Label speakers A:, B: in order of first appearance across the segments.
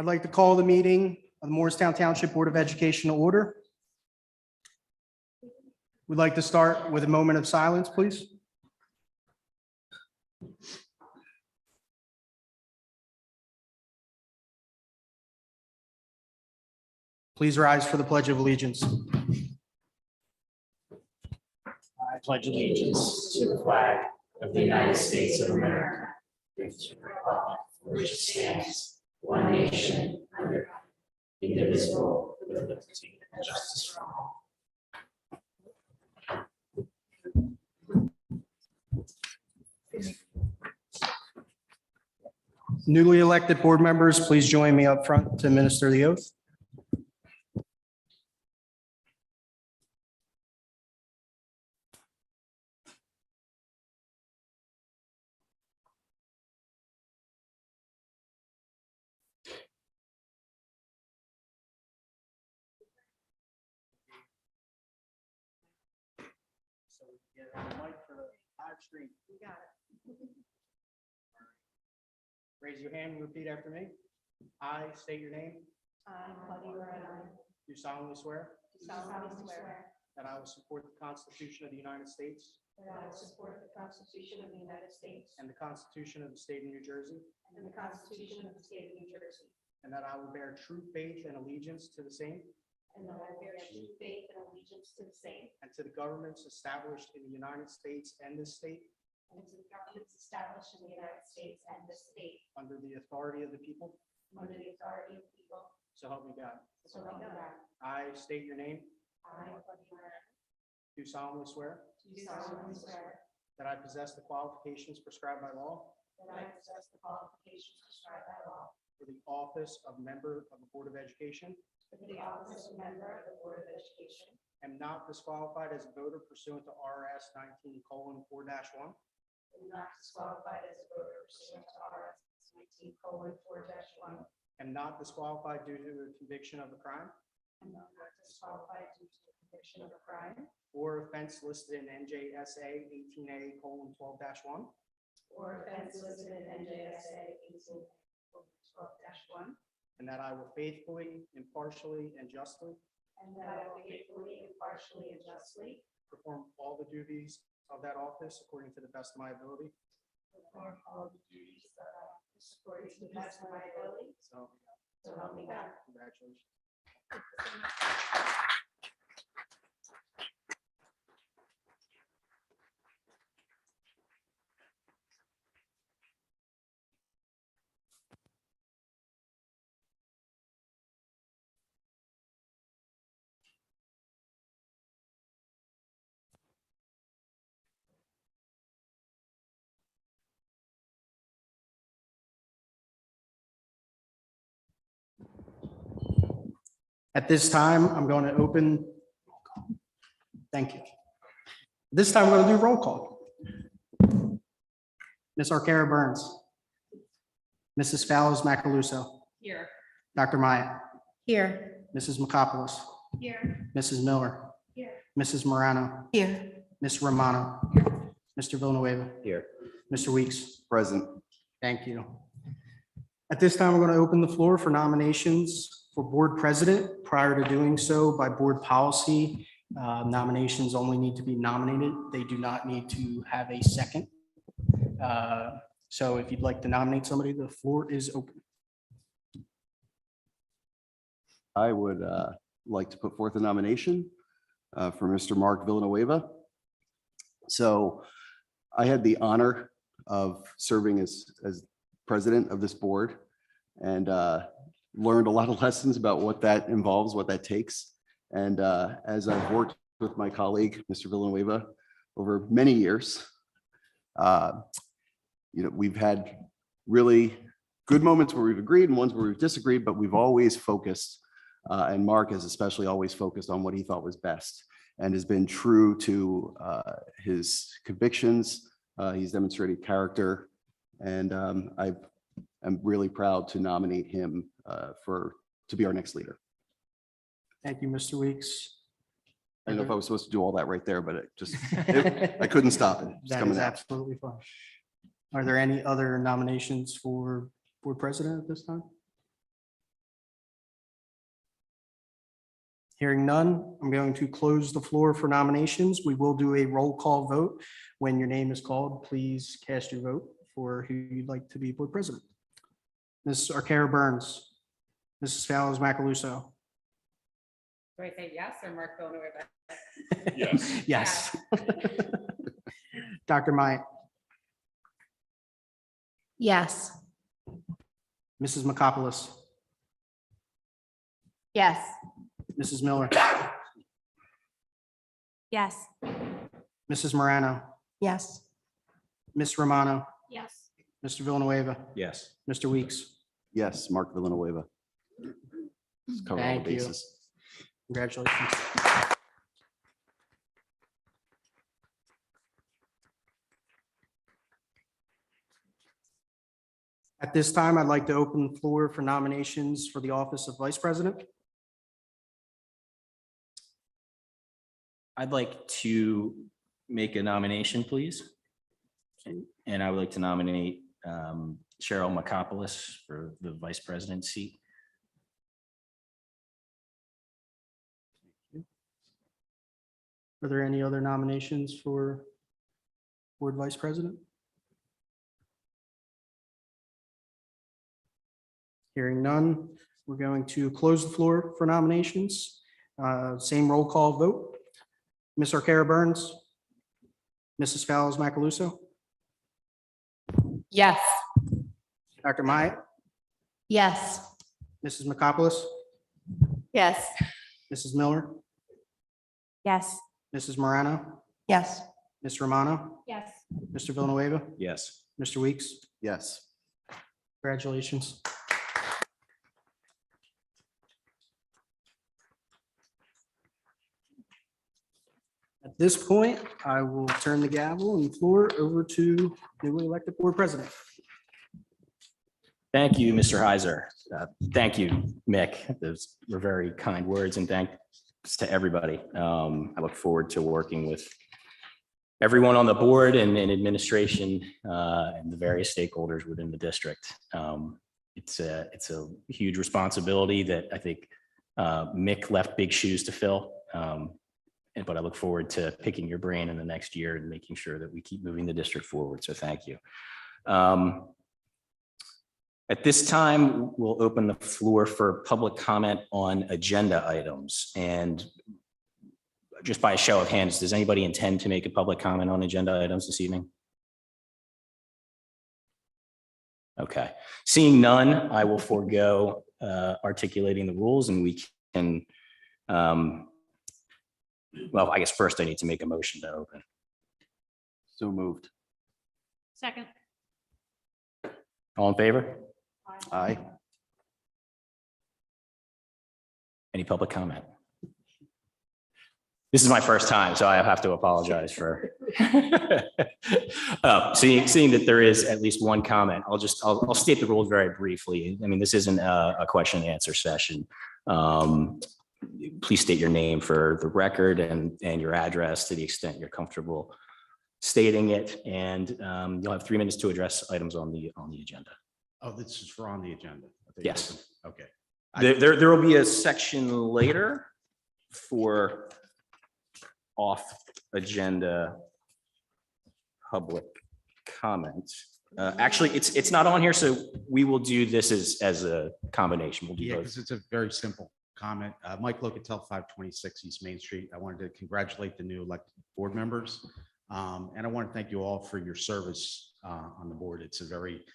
A: I'd like to call the meeting of the Morristown Township Board of Education to order. We'd like to start with a moment of silence, please. Please rise for the Pledge of Allegiance.
B: I pledge allegiance to the flag of the United States of America, and to the republic for which it stands, one nation, under God, indivisible, with liberty and justice for all.
A: Newly elected board members, please join me up front to administer the oath. So we can get a mic for the live stream. You got it. Raise your hand and repeat after me. I state your name.
C: I, Claudia Moreno,
A: Do solemnly swear
C: do solemnly swear
A: that I will support the Constitution of the United States
C: that I will support the Constitution of the United States
A: and the Constitution of the State of New Jersey,
C: and the Constitution of the State of New Jersey,
A: and that I will bear true faith and allegiance to the same
C: and that I will bear true faith and allegiance to the same
A: and to the governments established in the United States and this state
C: and to the governments established in the United States and this state
A: under the authority of the people.
C: under the authority of the people.
A: So help me God.
C: So help me God.
A: I state your name.
C: I, Claudia Moreno,
A: Do solemnly swear
C: do solemnly swear
A: that I possess the qualifications prescribed by law
C: that I possess the qualifications prescribed by law
A: for the office of member of the Board of Education,
C: for the office of member of the Board of Education,
A: am not disqualified as a voter pursuant to RS 19:4-1,
C: and not disqualified as a voter pursuant to RS 19:4-1,
A: am not disqualified due to a conviction of a crime
C: and not disqualified due to the conviction of a crime
A: or offense listed in NJSA 18A:12-1,
C: or offense listed in NJSA 18:12-1,
A: and that I will faithfully, impartially, and justly
C: and that I will faithfully, impartially, and justly
A: perform all the duties of that office according to the best of my ability.
C: perform all the duties of that office according to the best of my ability.
A: So,
C: So help me God.
A: congratulations. At this time, I'm going to open. Thank you. This time, we're going to do roll call. Ms. Arcara Burns. Mrs. Fallows Macaluso.
C: Here.
A: Dr. Myatt.
C: Here.
A: Mrs. McCopolis.
C: Here.
A: Mrs. Miller.
C: Here.
A: Mrs. Morano.
C: Here.
A: Ms. Romano. Mr. Villanueva.
B: Here.
A: Mr. Weeks.
B: Present.
A: Thank you. At this time, we're going to open the floor for nominations for board president. Prior to doing so, by board policy, nominations only need to be nominated. They do not need to have a second. So if you'd like to nominate somebody, the floor is open.
D: I would like to put forth a nomination for Mr. Mark Villanueva. So I had the honor of serving as president of this board and learned a lot of lessons about what that involves, what that takes. And as I've worked with my colleague, Mr. Villanueva, over many years, we've had really good moments where we've agreed and ones where we've disagreed, but we've always focused, and Mark has especially always focused on what he thought was best and has been true to his convictions. He's demonstrated character, and I'm really proud to nominate him to be our next leader.
A: Thank you, Mr. Weeks.
D: I don't know if I was supposed to do all that right there, but I couldn't stop it. It's
A: That
D: coming
A: is
D: out.
A: absolutely fine. Are there any other nominations for board president at this time? Hearing none, I'm going to close the floor for nominations. We will do a roll call vote. When your name is called, please cast your vote for who you'd like to be board president. Mrs. Arcara Burns, Mrs. Fallows Macaluso.
C: Do I say yes or Mark Villanueva?
B: Yes.
A: Yes. Dr. Myatt,
E: Yes.
A: Mrs. Makopoulos,
E: Yes.
A: Mrs. Miller,
E: Yes.
A: Mrs. Morano,
E: Yes.
A: Ms. Romano,
C: Yes.
A: Mr. Villanueva,
B: Yes.
A: Mr. Weeks.
D: Yes, Mark Villanueva. Let's cover all the
A: Thank you.
D: bases.
A: Congratulations. At this time, I'd like to open the floor for nominations for the office of Vice President.
F: I'd like to make a nomination, please. And I would like to nominate Cheryl Makopoulos for the vice president seat.
A: Are there any other nominations for board vice president? Hearing none, we're going to close the floor for nominations. Same roll call vote. Ms. Arcara Burns, Mrs. Fallows Macaluso,
E: Yes.
A: Dr. Myatt,
E: Yes.
A: Mrs. Makopoulos,
E: Yes.
A: Mrs. Miller,
E: Yes.
A: Mrs. Morano,
E: Yes.
A: Ms. Romano,
C: Yes.
A: Mr. Villanueva,
F: Yes.
A: Mr. Weeks.
D: Yes.
A: Congratulations. At this point, I will turn the gavel and floor over to newly elected board president.
F: Thank you, Mr. Heiser. Thank you, Mick. Those were very kind words, and thanks to everybody. I look forward to working with everyone on the board and administration and the various stakeholders within the district. It's a huge responsibility that I think Mick left big shoes to fill. But I look forward to picking your brain in the next year and making sure that we keep moving the district forward. So thank you. At this time, we'll open the floor for public comment on agenda items. And just by a show of hands, does anybody intend to make a public comment on agenda items this evening? Okay, seeing none, I will forego articulating the rules, and we can, well, I guess first I need to make a motion to open.
D: So moved.
C: Second.
F: All in favor?
D: Aye.
F: Any public comment? This is my first time, so I have to apologize for seeing that there is at least one comment. I'll state the rules very briefly. I mean, this isn't a question and answer session. Please state your name for the record and your address to the extent you're comfortable stating it. And you'll have 3 minutes to address items on the agenda.
G: Oh, this is for on the agenda. I think
F: Yes.
G: it's- Okay.
F: There will be a section later for off agenda public comments. Actually, it's not on here, so we will do this as a combination. We'll do
G: Yeah,
F: both.
G: because it's a very simple comment. Mike Locatel, 526 East Main Street. I wanted to congratulate the new elected board members. And I want to thank you all for your service on the board. It's a very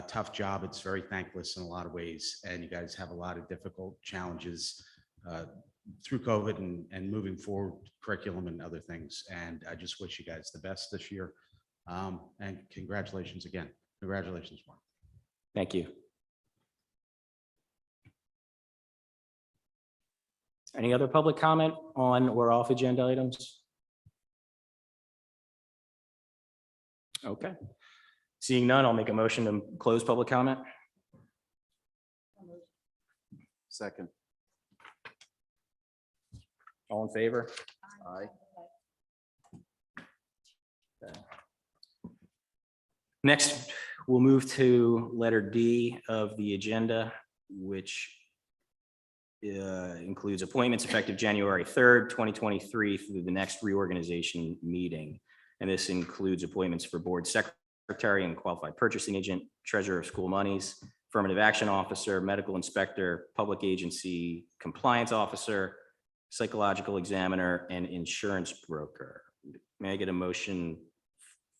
G: tough job. It's very thankless in a lot of ways. And you guys have a lot of difficult challenges through COVID and moving forward curriculum and other things. And I just wish you guys the best this year. And congratulations again. Congratulations, Mark.
F: Thank you. Any other public comment on or off agenda items? Okay. Seeing none, I'll make a motion to close public comment.
D: Second.
F: All in favor?
D: Aye.
F: Next, we'll move to letter D of the agenda, which includes appointments effective January 3rd, 2023 through the next reorganization meeting. And this includes appointments for board secretary and qualified purchasing agent, treasurer of school monies, affirmative action officer, medical inspector, public agency compliance officer, psychological examiner, and insurance broker. May I get a motion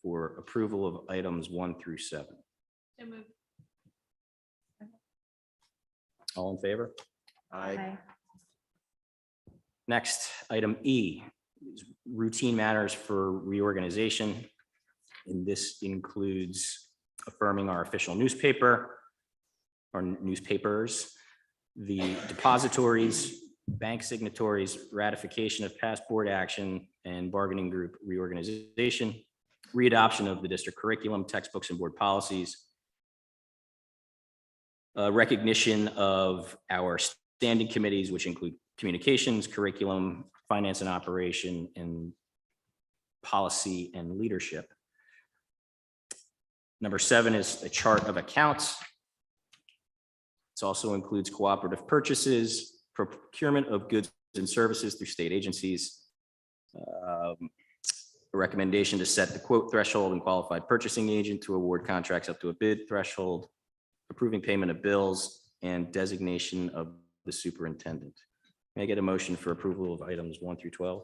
F: for approval of items 1 through 7?
C: So moved.
F: All in favor?
E: Aye.
F: Next, item E, is routine matters for reorganization. And this includes affirming our official newspaper, or newspapers, the depositories, bank signatories, ratification of past board action and bargaining group reorganization, readoption of the district curriculum, textbooks, and board policies, recognition of our standing committees, which include communications, curriculum, finance and operation, and policy and leadership. Number 7 is a chart of accounts. This also includes cooperative purchases, procurement of goods and services through state agencies, a recommendation to set the quote threshold and qualified purchasing agent to award contracts up to a bid threshold, approving payment of bills, and designation of the superintendent. May I get a motion for approval of items 1 through 12?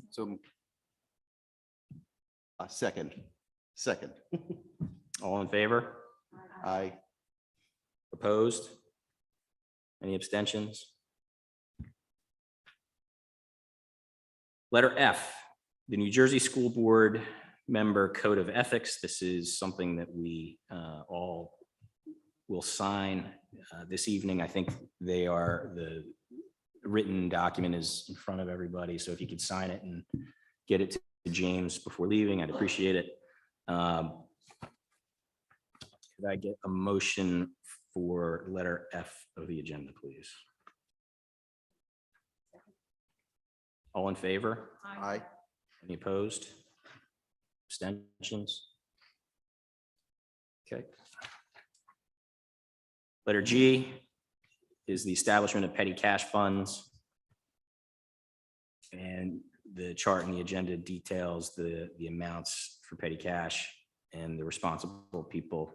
D: So. Second.
F: All in favor?
D: Aye.
F: Opposed? Any abstentions? Letter F, the New Jersey School Board Member Code of Ethics. This is something that we all will sign this evening. I think the written document is in front of everybody. So if you could sign it and get it to James before leaving, I'd appreciate it. Could I get a motion for letter F of the agenda, please? All in favor?
D: Aye.
F: Any opposed? Abstentions? Okay. Letter G is the establishment of petty cash funds. And the chart and the agenda details the amounts for petty cash and the responsible people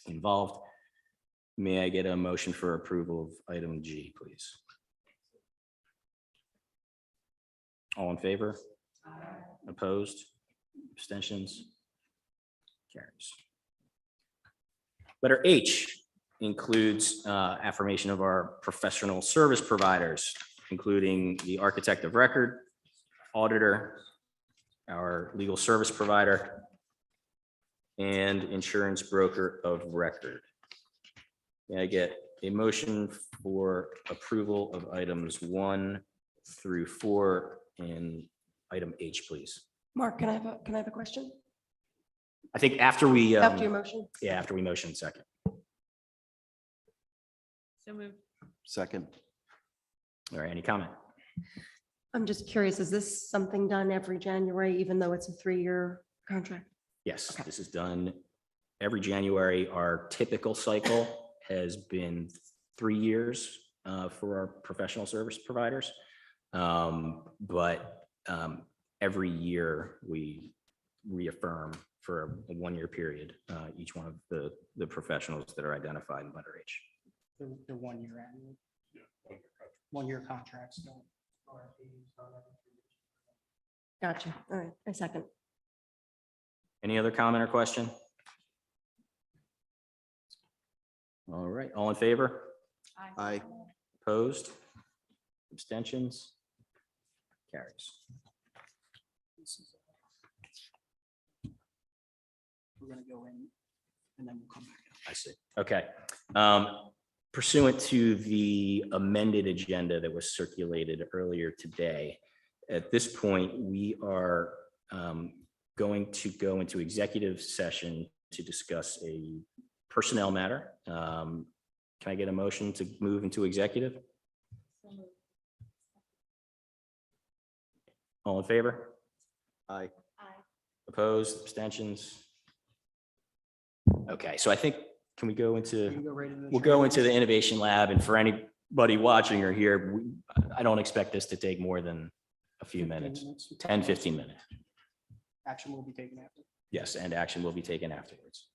F: involved. May I get a motion for approval of item G, please? All in favor? Opposed? Abstentions? Carries. Letter H includes affirmation of our professional service providers, including the architect of record, auditor, our legal service provider, and insurance broker of record. May I get a motion for approval of items 1 through 4 in item H, please?
H: Mark, can I have a question?
F: I think after we,
H: After your motion?
F: yeah, after we motion second.
C: So moved.
D: Second.
F: All right, any comment?
H: I'm just curious, is this something done every January, even though it's a 3-year contract?
F: Yes,
H: Okay.
F: this is done every January. Our typical cycle has been 3 years for our professional service providers. But every year we reaffirm for a 1-year period each one of the professionals that are identified in letter H.
A: They're 1 year annual. 1 year contracts. Don't.
H: Gotcha. All right, I second.
F: Any other comment or question? All right, all in favor?
D: Aye.
F: Opposed? Abstentions? Carries.
A: We're gonna go in and then we'll come back.
F: I see. Okay. Pursuant to the amended agenda that was circulated earlier today, at this point, we are going to go into executive session to discuss a personnel matter. Can I get a motion to move into executive? All in favor?
D: Aye.
F: Opposed, abstentions? Okay, so I think can we go
A: We
F: into,
A: can go right into the
F: we'll go into
A: training.
F: the innovation lab, and for anybody watching or here, I don't expect this to take more than a few
A: 15
F: minutes, 10, 15 minutes.
A: Action will be taken after.
F: Yes, and action will be taken afterwards.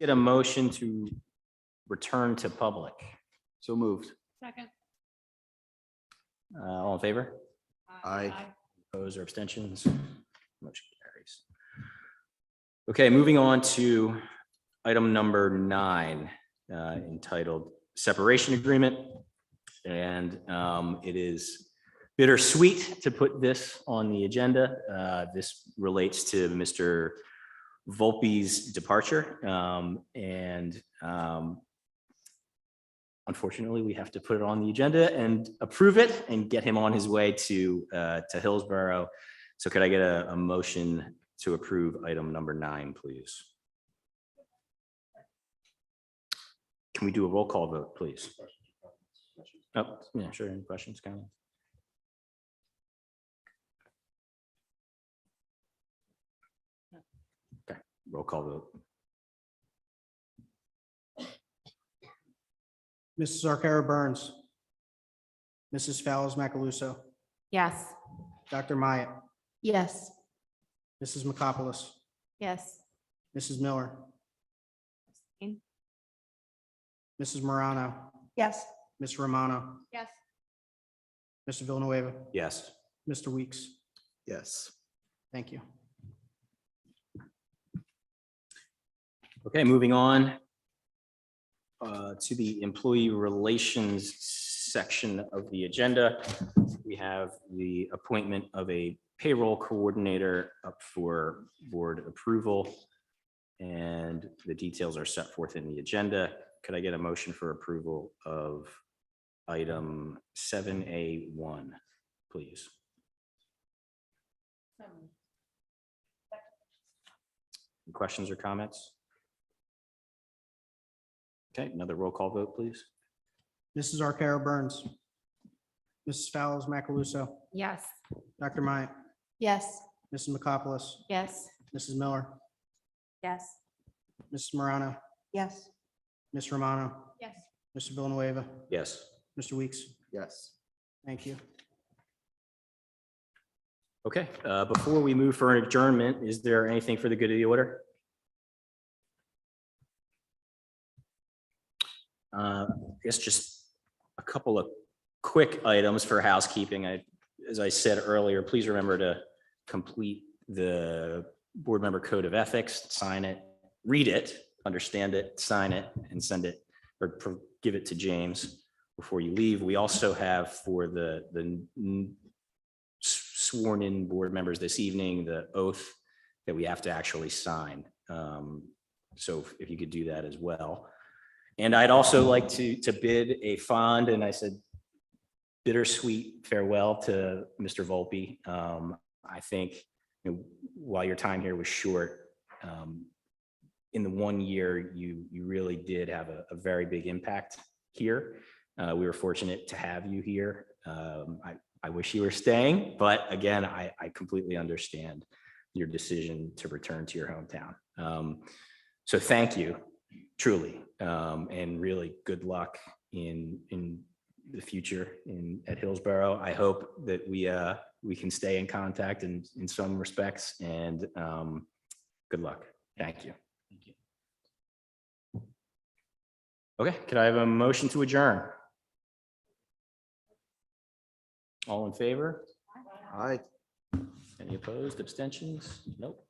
F: Get a motion to return to public.
D: So moved.
C: Second.
F: All in favor?
D: Aye.
F: Opposed or abstentions? Motion carries. Okay, moving on to item number 9, entitled Separation Agreement. And it is bittersweet to put this on the agenda. This relates to Mr. Volpe's departure. Unfortunately, we have to put it on the agenda and approve it and get him on his way to Hillsborough. So could I get a motion to approve item number 9, please? Can we do a roll call vote, please? Oh, yeah, sure. Any questions, comments? Okay, roll call vote.
A: Mrs. Arcaro Burns. Mrs. Fallis Macaluso.
E: Yes.
A: Dr. Myatt.
H: Yes.
A: Mrs. McCopolis.
E: Yes.
A: Mrs. Miller.
E: Abstain.
A: Mrs. Morano.
H: Yes.
A: Ms. Romano.
C: Yes.
A: Mr. Villanueva.
F: Yes.
A: Mr. Weeks.
D: Yes.
A: Thank you.
F: Okay, moving on to the employee relations section of the agenda. We have the appointment of a payroll coordinator up for board approval. And the details are set forth in the agenda. Could I get a motion for approval of item 7A1, please? Any questions or comments? Okay, another roll call vote, please.
A: Mrs. Arcaro Burns. Mrs. Fallis Macaluso.
E: Yes.
A: Dr. Myatt.
H: Yes.
A: Mrs. McCopolis.
E: Yes.
A: Mrs. Miller.
E: Yes.
A: Mrs. Morano.
H: Yes.
A: Ms. Romano.
C: Yes.
A: Mr. Villanueva.
F: Yes.
A: Mr. Weeks.
D: Yes.
A: Thank you.
F: Okay, before we move for an adjournment, is there anything for the good of the order? I guess just a couple of quick items for housekeeping. As I said earlier, please remember to complete the board member code of ethics, sign it, read it, understand it, sign it, and send it or give it to James before you leave. We also have for the sworn in board members this evening, the oath that we have to actually sign. So if you could do that as well. And I'd also like to bid a fond, and I said, bittersweet farewell to Mr. Volpe. I think while your time here was short, in the 1 year, you really did have a very big impact here. We were fortunate to have you here. I wish you were staying, but again, I completely understand your decision to return to your hometown. So thank you, truly, and really good luck in the future at Hillsborough. I hope that we can stay in contact in some respects, and good luck. Thank you. Thank you. Okay, could I have a motion to adjourn? All in favor?
D: Aye.
F: Any opposed, abstentions? Nope.